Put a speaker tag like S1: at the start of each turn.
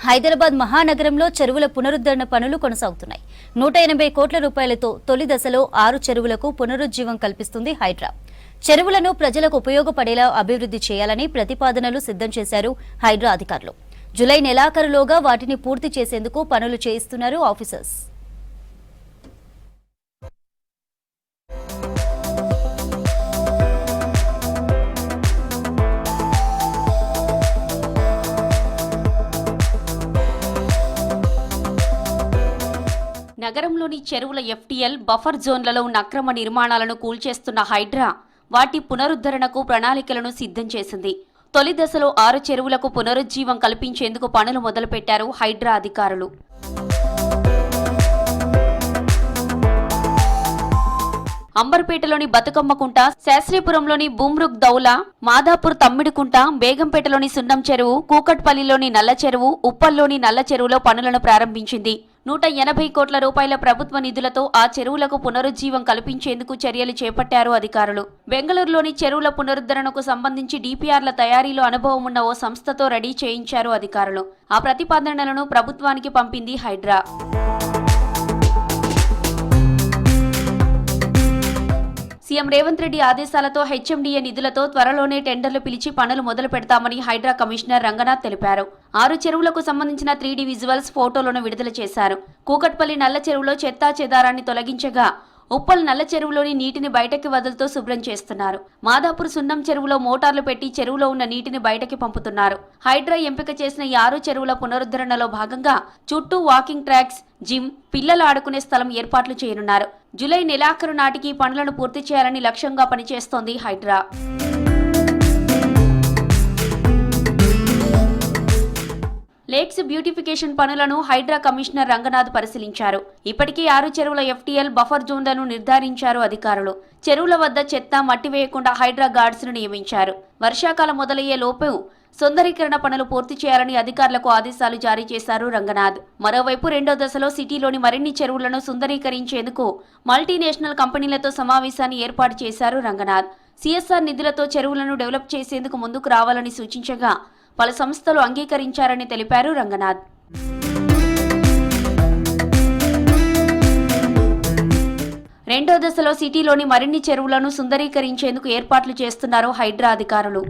S1: హైదరాబాద్ మహానగరంలో చెరువుల పునరుద్ధరణ పనులు కొనసాగుతున్నాయి. 180 కోట్ల రూపాయలతో తొలి దశలో 6 చెరువులకు పునరుజ్జీవం కల్పిస్తుంది హైడ్రా. చెరువులను ప్రజలకు ఉపయోగపడేలా అభివృద్ధి చేయాలని ప్రతిపాదనలు సిద్ధం చేశారు హైడ్రా అధికారులు. జూలై నెలాఖరులోగా వాటిని పూర్తి చేసేందుకు పనులు చేయిస్తున్నారు ఆఫీసర్స్.
S2: నగరంలోని చెరువుల ఎఫ్టీఎల్ బఫర్ జోన్లలో ఉన్న అక్రమ నిర్మాణాలను కూల్చేస్తున్న హైడ్రా వాటి పునరుద్ధరణకు ప్రణాళికలను సిద్ధం చేసింది. తొలి దశలో 6 చెరువులకు పునరుజ్జీవం కల్పించేందుకు పనులు మొదలుపెట్టారు హైడ్రా అధికారులు. అంబర్పేటలోని బతుకమ్మకుంట, శాస్త్రీపురంలోని బూమ్రుక్ దౌలా, మాదాపూర్ తమ్మిడికుంట, బేగంపేటలోని సున్నం చెరువు, కూకట్పల్లిలోని నల్ల చెరువు, ఉప్పల్లోని నల్ల చెరువులో పనులను ప్రారంభించింది. 180 కోట్ల రూపాయల ప్రభుత్వ నిధులతో ఆ చెరువులకు పునరుజ్జీవం కల్పించేందుకు చర్యలు చేపట్టారు అధికారులు. బెంగళూరులోని చెరువుల పునరుద్ధరణకు సంబంధించి డిపిఆర్ల తయారీలో అనుభవం ఉన్న ఓ సంస్థతో రెడీ చేయించారు అధికారులు. ఆ ప్రతిపాదనలను ప్రభుత్వానికి పంపింది హైడ్రా. సీఎం రేవంత్ రెడ్డి ఆదేశాలతో హెచ్ఎండిఏ నిధులతో త్వరలోనే టెండర్లు పిలిచి పనులు మొదలు పెడతామని హైడ్రా కమిషనర్ రంగనాథ్ తెలిపారు. 6 చెరువులకు సంబంధించిన 3D విజువల్స్ ఫోటోలను విడుదల చేశారు. కూకట్పల్లి నల్ల చెరువులో చెత్తా చెదారాన్ని తొలగించగా, ఉప్పల్ నల్ల చెరువులోని నీటిని బయటకి వదులుతూ శుభ్రం చేస్తున్నారు. మాదాపూర్ సున్నం చెరువులో మోటార్లు పెట్టి చెరువులో ఉన్న నీటిని బయటకి పంపుతున్నారు. హైడ్రా ఎంపిక చేసిన ఈ 6 చెరువుల పునరుద్ధరణలో భాగంగా చుట్టూ వాకింగ్ ట్రాక్స్, జిమ్, పిల్లలు ఆడుకునే స్థలం ఏర్పాట్లు చేయనున్నారు. జూలై నెలాఖరు నాటికి పనులను పూర్తి చేయాలని లక్ష్యంగా పనిచేస్తోంది హైడ్రా. లేక్స్ బ్యూటిఫికేషన్ పనులను హైడ్రా కమిషనర్ రంగనాథ్ పరిశీలించారు. ఇప్పటికీ 6 చెరువుల ఎఫ్టీఎల్ బఫర్ జోన్లను నిర్ధారించారు అధికారులు. చెరువుల వద్ద చెత్త, మట్టి వేయకుండా హైడ్రా గార్డ్స్ ను నియమించారు. వర్షాకాలం మొదలయ్యే లోపు సుందరీకరణ పనులు పూర్తి చేయాలని అధికారులకు ఆదేశాలు జారీ చేశారు రంగనాథ్. మరోవైపు రెండో దశలో సిటీలోని మరిన్ని చెరువులను సుందరీకరించేందుకు మల్టీనేషనల్ కంపెనీలతో సమావేశాన్ని ఏర్పాటు చేశారు రంగనాథ్. సిఎస్ఆర్ నిధులతో చెరువులను డెవలప్ చేసేందుకు ముందుకు రావాలని సూచించగా పలు సంస్థలు అంగీకరించారని తెలిపారు రంగనాథ్. రెండో దశలో సిటీలోని మరిన్ని చెరువులను సుందరీకరించేందుకు ఏర్పాట్లు చేస్తున్నారు హైడ్రా అధికారులు.